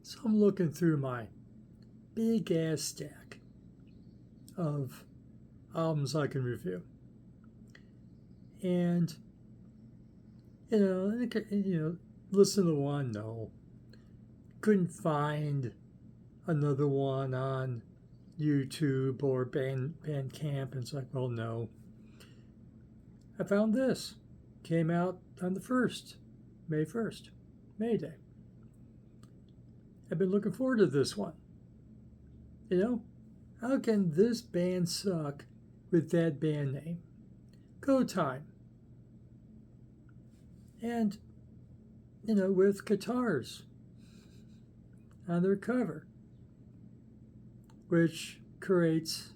So I'm looking through my big ass stack of albums I can review. And, listen to one, no. Couldn't find another one on YouTube or Bandcamp. And it's like, well, no. I found this. Came out on the 1st, May 1st, May Day. I've been looking forward to this one. How can this band suck with that band name? Go Time. And, with guitars on their cover, which creates,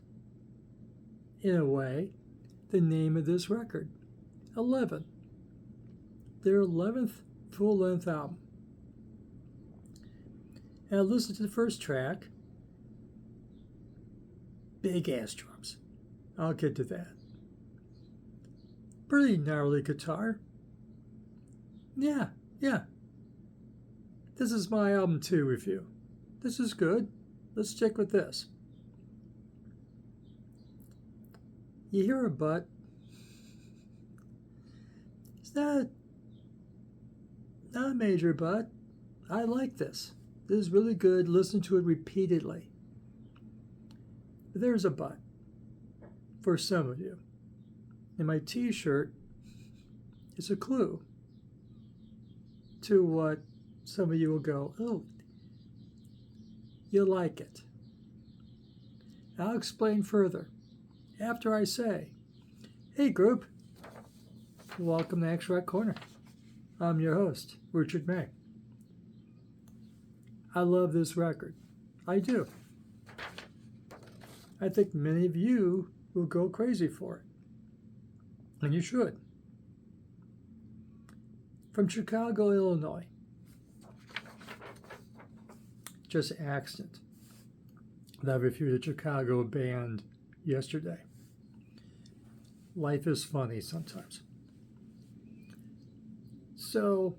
in a way, the name of this record, 11th. Their 11th full-length album. And I listened to the first track. Big ass drums. I'll get to that. Pretty gnarly guitar. Yeah. This is my album 2 review. This is good. Let's stick with this. You hear a but. It's not a major but. I like this. This is really good. Listen to it repeatedly. But there's a but for some of you. And my t-shirt is a clue to what some of you will go, oh, you like it. I'll explain further after I say, hey group, welcome to Extract Corner. I'm your host, Richard May. I love this record. I do. I think many of you will go crazy for it. And you should. From Chicago, Illinois. Just an accident that I reviewed a Chicago band yesterday. Life is funny sometimes. So,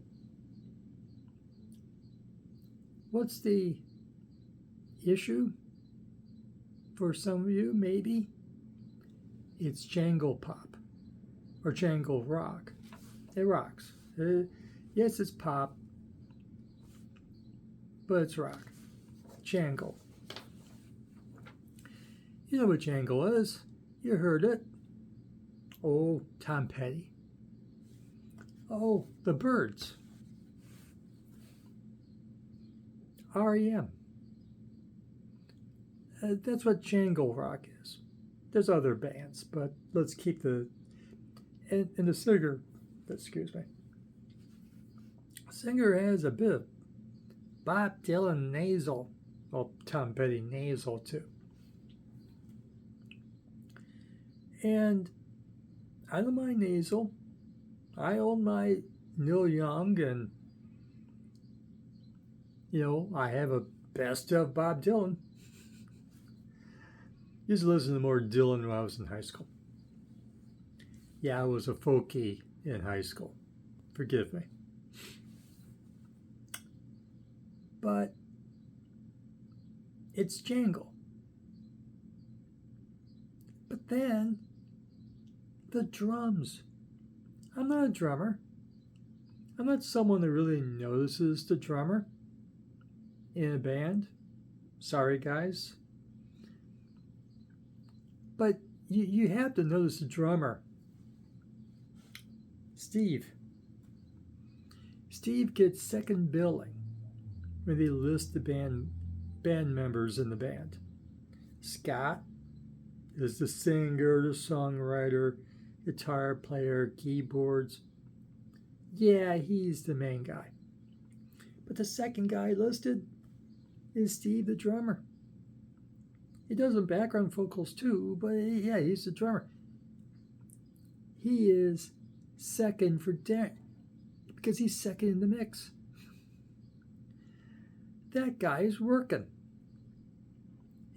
what's the issue for some of you? Maybe it's jangle pop or jangle rock. It rocks. Yes, it's pop, but it's rock. Jangle. You know what jangle is. You heard it. Oh, Tom Petty. Oh, the Byrds. REM. That's what jangle rock is. There's other bands, but let's keep the singer, excuse me. Singer has a bit of Bob Dylan nasal. Well, Tom Petty nasal too. And I don't mind nasal. I own my Neil Young, and I have a best of Bob Dylan. Used to listen to more Dylan when I was in high school. Yeah, I was a folkie in high school. Forgive me. But it's jangle. But then the drums. I'm not a drummer. I'm not someone that really notices the drummer in a band. Sorry, guys. But you have to notice the drummer. Steve gets second billing when they list the band members in the band. Scott is the singer, the songwriter, guitar player, keyboards. Yeah, he's the main guy. But the second guy listed is Steve, the drummer. He does some background vocals too, but yeah, he's the drummer. He is second for Dan because he's second in the mix. That guy is working.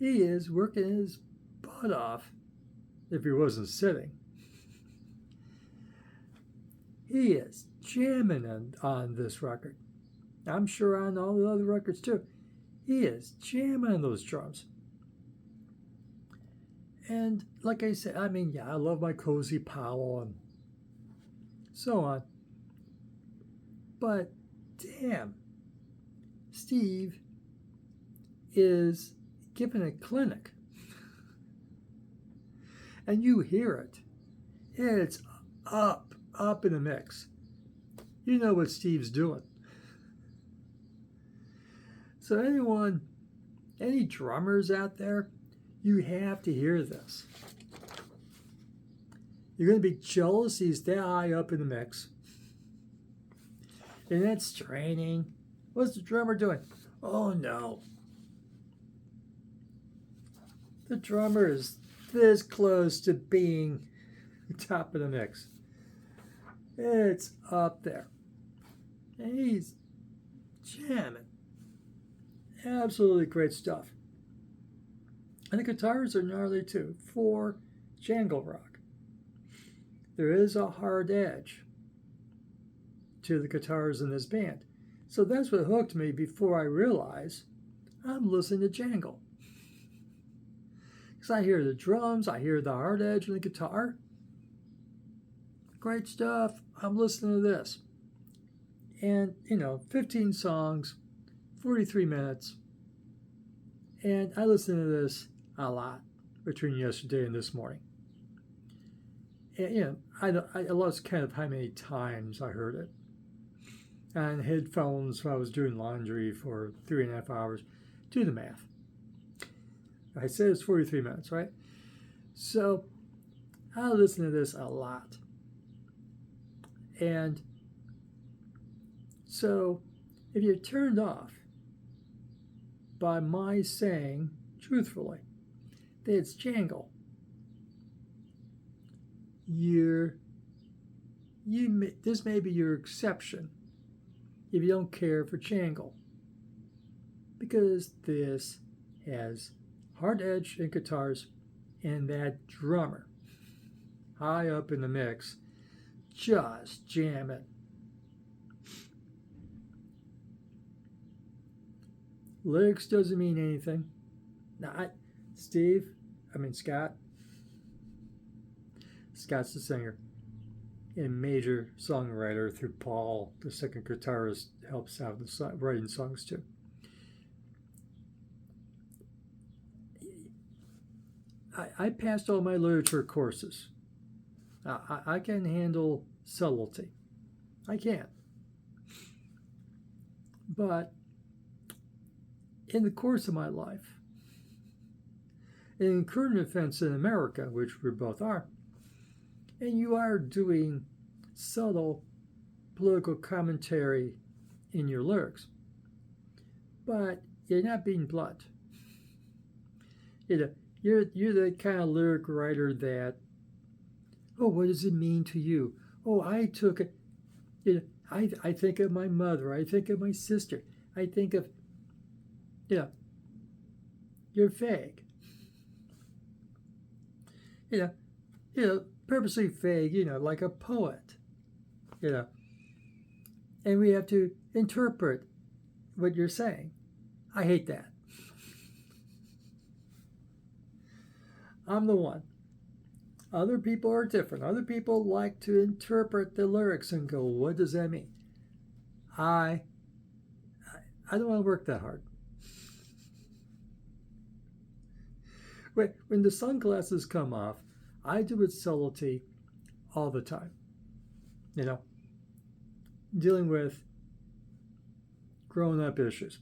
He is working his butt off if he wasn't sitting. He is jamming on this record. I'm sure on all the other records too. He is jamming on those drums. And like I said, I mean, yeah, I love my Cozy Powell and so on. But damn, Steve is giving a clinic. And you hear it. It's up in the mix. You know what Steve's doing. So any drummers out there, you have to hear this. You're going to be jealous he's that high up in the mix. And that's straining. What's the drummer doing? Oh no. The drummer is this close to being top of the mix. It's up there. And he's jamming. Absolutely great stuff. And the guitars are gnarly too, for jangle rock. There is a hard edge to the guitars in this band. So that's what hooked me before I realized I'm listening to jangle. Because I hear the drums, I hear the hard edge in the guitar. Great stuff. I'm listening to this. And, 15 songs, 43 minutes. And I listen to this a lot between yesterday and this morning. And, I lost count of how many times I heard it. On headphones when I was doing laundry for 3.5 hours. Do the math. I said it's 43 minutes, right? So I listen to this a lot. And so if you're turned off by my saying, truthfully, that it's jangle, this may be your exception if you don't care for jangle, because this has hard edge in guitars and that drummer high up in the mix just jamming. Lyrics doesn't mean anything. Now, Scott's the singer and major songwriter through Paul, the second guitarist, helps out with writing songs too. I passed all my literature courses. I can handle subtlety. I can. But in the course of my life, in current events in America, which we both are, and you are doing subtle political commentary in your lyrics, but you're not being blunt. You're the kind of lyric writer that, oh, what does it mean to you? Oh, I took it. I think of my mother. I think of my sister. I think of, you're vague. Purposely vague, like a poet, and we have to interpret what you're saying. I hate that. I'm the one. Other people are different. Other people like to interpret the lyrics and go, what does that mean? I don't want to work that hard. When the sunglasses come off, I do it subtlety all the time. Dealing with grown-up issues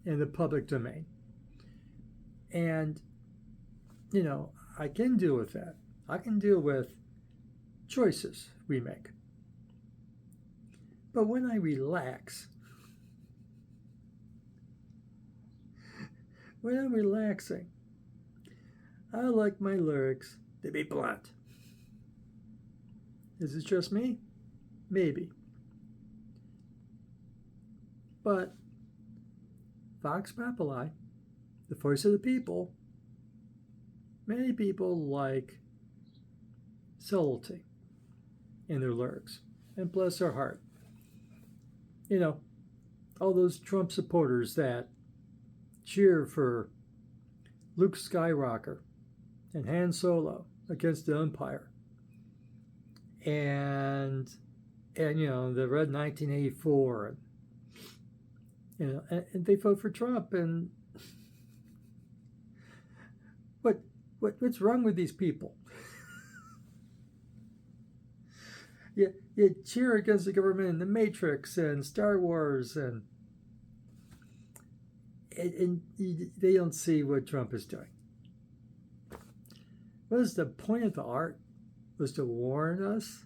in the public domain. And, I can deal with that. I can deal with choices we make. But when I relax, when I'm relaxing, I like my lyrics to be blunt. Is it just me? Maybe. But Vox Populi, the voice of the people, many people like subtlety in their lyrics. And bless their heart. all those Trump supporters that cheer for Luke Skywalker and Han Solo against the Empire, and you know, the Red 1984, and you know, and they vote for Trump. And what's wrong with these people? You cheer against the government in The Matrix and Star Wars, and they don't see what Trump is doing. What is the point of the art? Was to warn us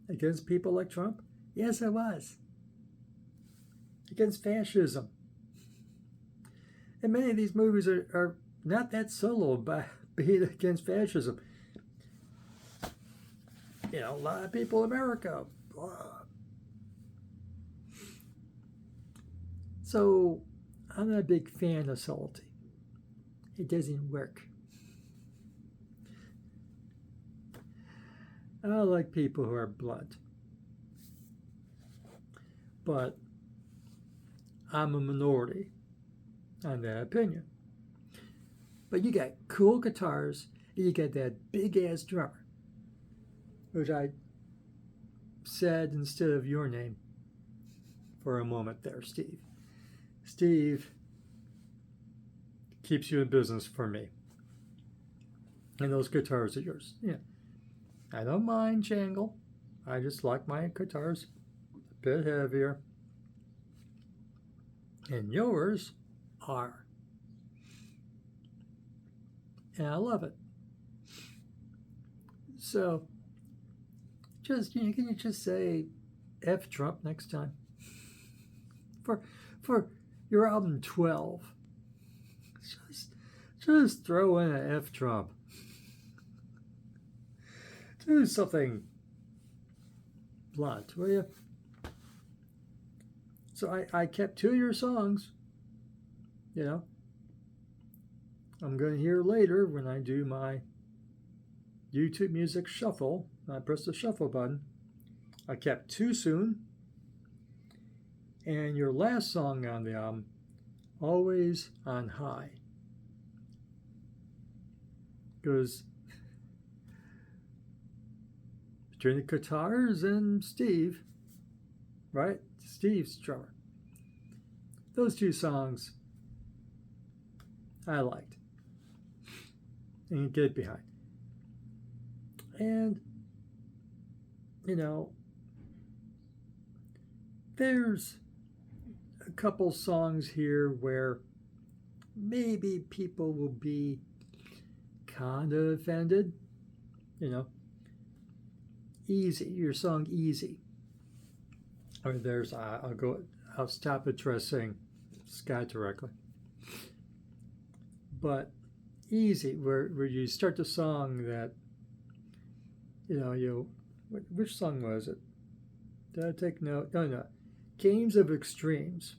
against people like Trump? Yes, it was. Against fascism. And many of these movies are not that subtle about being against fascism. You know, a lot of people in America. Blah. So, I'm not a big fan of subtlety. It doesn't work. I like people who are blunt. But I'm a minority on that opinion. But you got cool guitars, and you got that big-ass drummer, which I said instead of your name for a moment there, Steve. Steve keeps you in business for me. And those guitars are yours. Yeah. I don't mind jangle. I just like my guitars a bit heavier. And yours are. And I love it. So, just, you know, can you just say F Trump next time? For your album 12. Just throw in an F Trump. Do something blunt, will you? So I kept 2 of your songs, you know. I'm going to hear later when I do my YouTube Music Shuffle. I press the shuffle button. I kept Too Soon. And your last song on the album, Always on High. Because between the guitars and Steve, right? Steve's drummer. Those 2 songs I liked. And you get behind. And, you know, there's a couple songs here where maybe people will be kind of offended. You know, Easy, your song Easy. Or there's, I'll stop addressing Scott directly. But Easy, where you start the song that, you know, which song was it? Did I take note? No. Games of Extremes.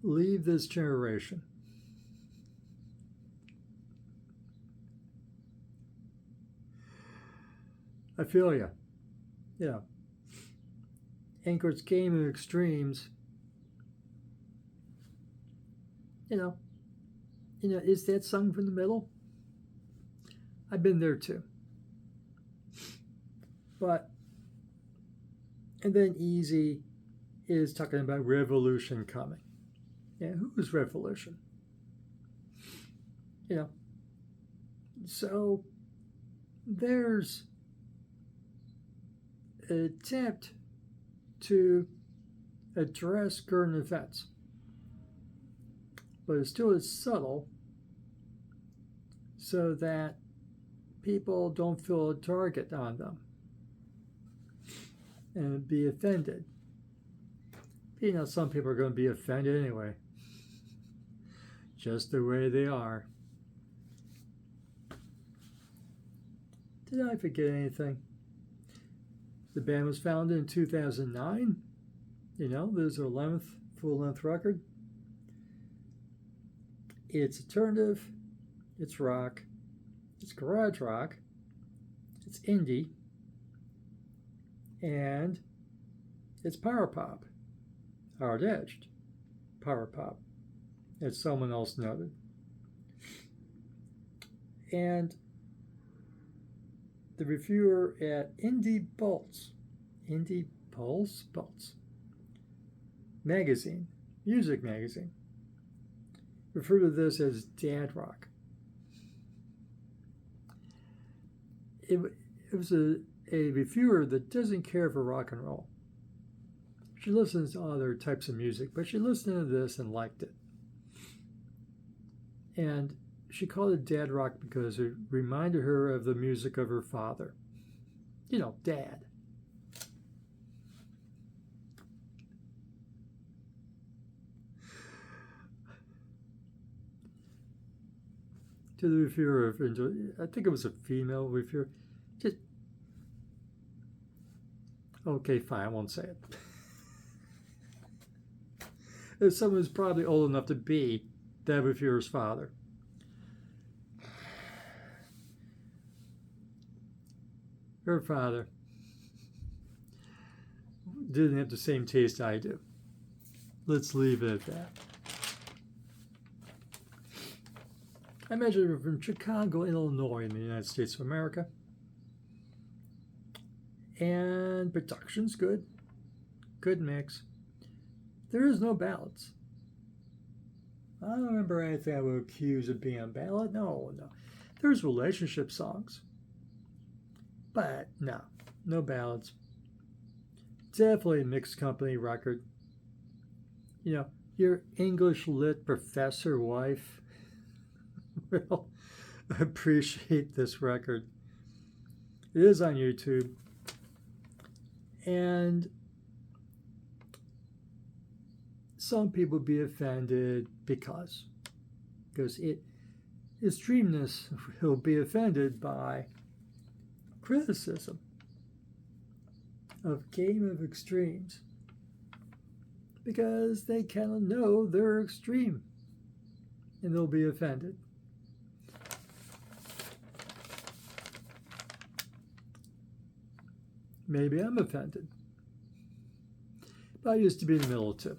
Leave This Generation. I feel you. Yeah. Anchor's Game of Extremes. You know, is that sung from the middle? I've been there too. But, and then Easy is talking about revolution coming. Yeah, who is revolution? You know, so there's an attempt to address current events, but it still is subtle so that people don't feel a target on them and be offended. You know, some people are going to be offended anyway, just the way they are. Did I forget anything? The band was founded in 2009. You know, there's their 11th full-length record. It's alternative, it's rock, it's garage rock, it's indie, and it's power pop. hard-edged power pop, as someone else noted. And the reviewer at Indie Pulse magazine, music magazine, referred to this as dad rock. It was a reviewer that doesn't care for rock and roll. She listens to other types of music, but she listened to this and liked it. And she called it dad rock because it reminded her of the music of her father. You know, Dad. To the reviewer, I think it was a female reviewer, just, okay, fine, I won't say it. If someone who's probably old enough to be that reviewer's father. Her father didn't have the same taste I do. Let's leave it at that. I imagine her from Chicago, Illinois, in the United States of America. And production's good. Good mix. There is no ballads. I don't remember anything I would accuse of being a ballad. No. There's relationship songs. But no ballads. Definitely a mixed company record. You know, your English lit professor wife will appreciate this record. It is on YouTube. And some people be offended because extremeness will be offended by criticism of Game of Extremes because they kind of know they're extreme and they'll be offended. Maybe I'm offended, but I used to be in the middle too.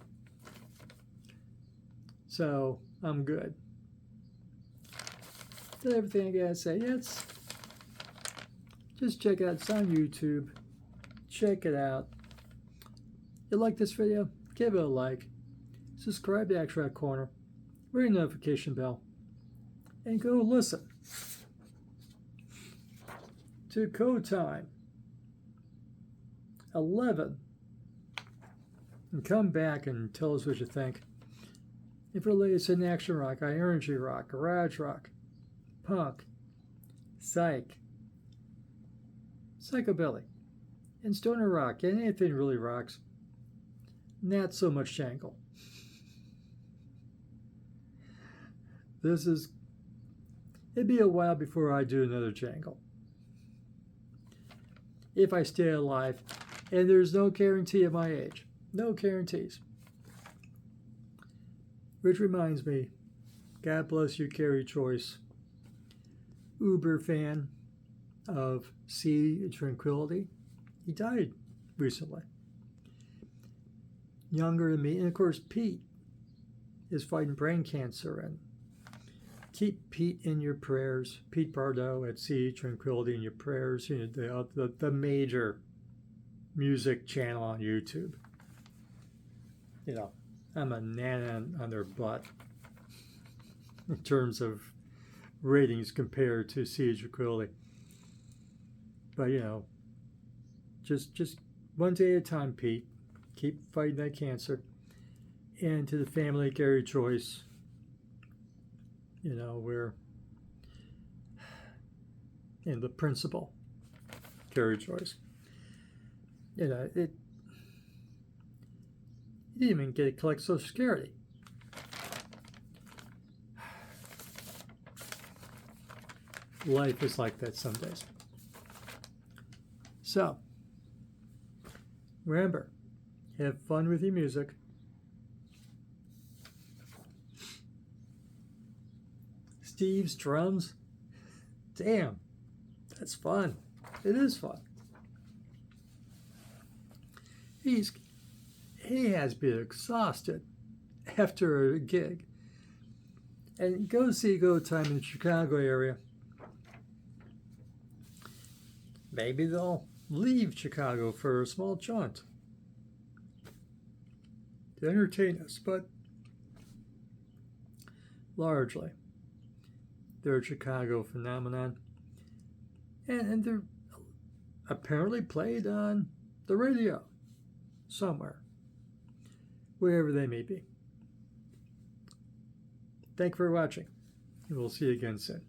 So I'm good. That's everything I gotta say. Just check it out. It's on YouTube. Check it out. You like this video? Give it a like. Subscribe to Extract Corner. Ring the notification bell. And go listen to Code Time 11. And come back and tell us what you think. If you're latest in action rock, high energy rock, garage rock, punk, psych, psychobilly, and stoner rock, and anything really rocks. Not so much jangle. It'd be a while before I do another jangle. If I stay alive, and there's no guarantee of my age. No guarantees. Which reminds me, God bless you, Gary Joyce, uber fan of Sea of Tranquility. He died recently. Younger than me. And of course, Pete is fighting brain cancer. And keep Pete in your prayers. Pete Pardo at Sea of Tranquility in your prayers. You know, the major music channel on YouTube. You know, I'm a nana on their butt in terms of ratings compared to Sea of Tranquility. But, you know, just one day at a time, Pete. Keep fighting that cancer. And to the family of Gary Joyce, you know, the principal, Gary Joyce. You know, he didn't even get to collect Social Security. Life is like that some days. So, remember, have fun with your music. Steve's drums. Damn, that's fun. It is fun. he has been exhausted after a gig. And go see Go Time in the Chicago area. Maybe they'll leave Chicago for a small jaunt to entertain us, but largely they're a Chicago phenomenon, and they're apparently played on the radio somewhere, wherever they may be. Thank you for watching, and we'll see you again soon.